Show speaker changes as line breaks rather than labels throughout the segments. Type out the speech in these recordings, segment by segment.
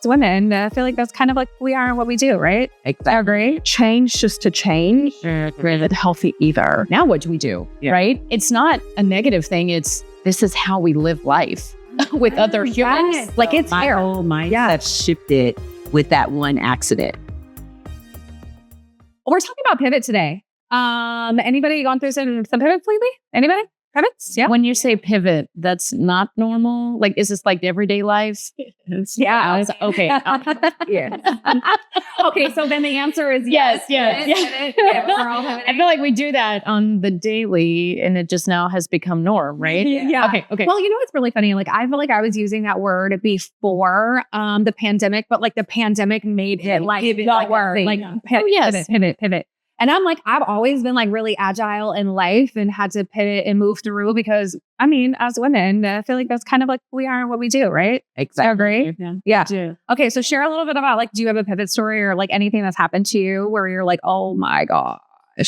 As women, I feel like that's kind of like who we are and what we do, right?
Exactly.
I agree.
Change just to change isn't healthy either.
Now what do we do, right? It's not a negative thing. This is how we live life with other humans.
Yes.
Like it's
My
fair.
whole mindset shifted with that one accident.
We're talking about pivot today. Anybody gone through some pivots lately? Anybody? Pivots? Yeah.
When you say pivot, that's not normal. Like, is this like everyday life?
Yeah.
Okay.
Yeah. Okay. So then the answer is yes.
Yes.
We're all
I feel like we do that on the daily, and it just now has become norm, right?
Yeah.
Okay.
Well, you know what's really funny? Like, I feel like I was using that word before the pandemic, but like the pandemic made it like
Pivot,
the
like a
word.
thing.
Like,
yes.
pivot. And I'm like, I've always been like really agile in life and had to pivot and move through because, I mean, as women, I feel like that's kind of like who we are and what we do, right?
Exactly.
Agree? Yeah. Okay. So share a little bit about like, do you have a pivot story or like anything that's happened to you where you're like, oh my gosh,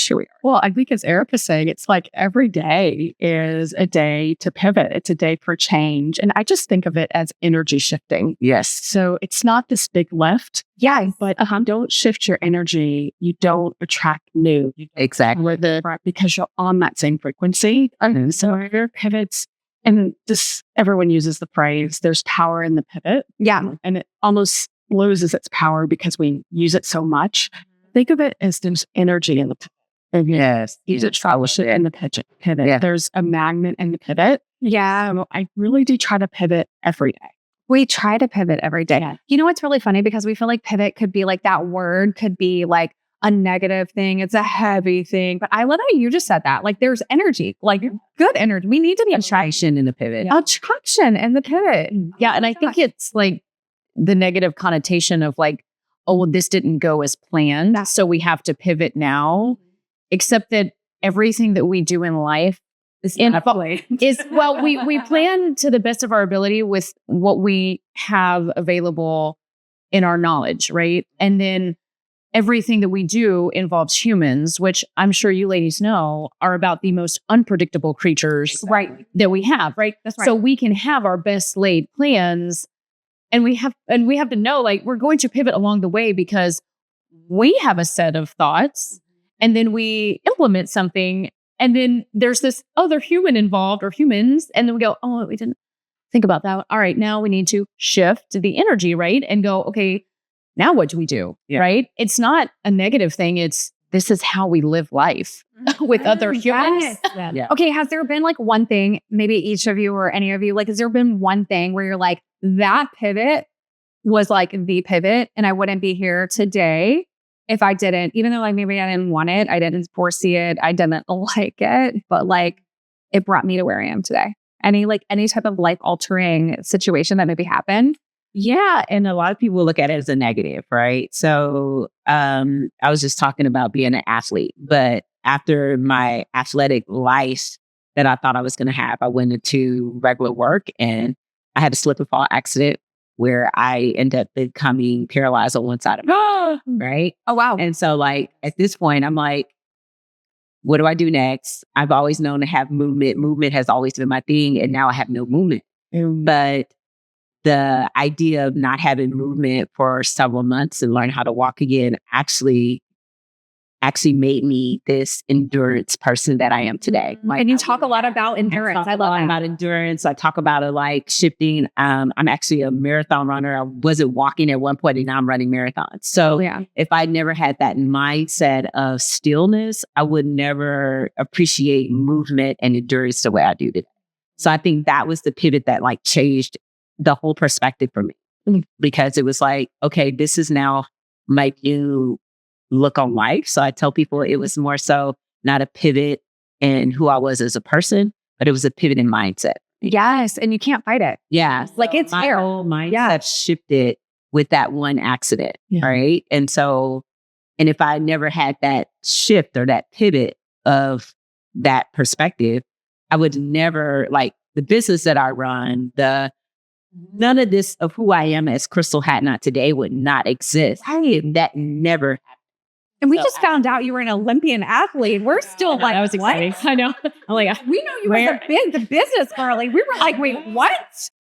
here we are.
Well, I think as Erika's saying, it's like every day is a day to pivot. It's a day for change. And I just think of it as energy shifting.
Yes.
So it's not this big lift.
Yeah.
But don't shift your energy. You don't attract new.
Exactly.
Because you're on that same frequency.
Mhm.
So your pivots, and this, everyone uses the phrase, there's power in the pivot.
Yeah.
And it almost loses its power because we use it so much. Think of it as there's energy in the pivot.
Yes.
Use it fellowship in the pivot.
Yeah.
There's a magnet in the pivot.
Yeah.
So I really do try to pivot every day.
We try to pivot every day.
Yeah.
You know what's really funny? Because we feel like pivot could be like that word could be like a negative thing. It's a heavy thing. But I love how you just said that. Like there's energy, like good energy. We need to be
Attraction in the pivot.
attraction in the pivot.
Yeah. And I think it's like the negative connotation of like, oh, well, this didn't go as planned. So we have to pivot now. Except that everything that we do in life is well, we plan to the best of our ability with what we have available in our knowledge, right? And then everything that we do involves humans, which I'm sure you ladies know are about the most unpredictable creatures that we have, right?
That's right.
So we can have our best laid plans and we have to know like we're going to pivot along the way because we have a set of thoughts and then we implement something and then there's this other human involved or humans and then we go, oh, we didn't think about that. All right, now we need to shift the energy, right? And go, okay, now what do we do?
Yeah.
Right? It's not a negative thing. This is how we live life with other humans.
Yes.
Yeah.
Okay. Has there been like one thing, maybe each of you or any of you, like, has there been one thing where you're like, that pivot was like the pivot and I wouldn't be here today if I didn't, even though like maybe I didn't want it, I didn't foresee it, I didn't like it, but like it brought me to where I am today. Any type of life altering situation that maybe happened?
Yeah. And a lot of people look at it as a negative, right? So I was just talking about being an athlete, but after my athletic life that I thought I was going to have, I went into regular work and I had a slip and fall accident where I ended up becoming paralyzed on one side of my head, right?
Oh, wow.
And so like at this point, I'm like, what do I do next? I've always known to have movement. Movement has always been my thing. And now I have no movement. But the idea of not having movement for several months and learn how to walk again actually made me this endurance person that I am today. Like,
And you talk a lot about endurance. I love that.
about endurance. I talk about it like shifting. I'm actually a marathon runner. I wasn't walking at one point and now I'm running marathons. So if I never had that mindset of stillness, I would never appreciate movement and endurance the way I do today. So I think that was the pivot that like changed the whole perspective for me, because it was like, okay, this is now my new look on life. So I tell people it was more so not a pivot in who I was as a person, but it was a pivot in mindset.
Yes. And you can't fight it.
Yeah.
Like it's
my
fair.
whole mindset shifted with that one accident.
Yeah.
Right. And so, and if I never had that shift or that pivot of that perspective, I would never, like the business that I run, none of this of who I am as Crystal Hadnott today would not exist. That never happened.
And we just found out you were an Olympian athlete. We're still like,
that was exciting.
what?
I know. I'm like,
We know you were the business girl. Like, we were like, wait, what?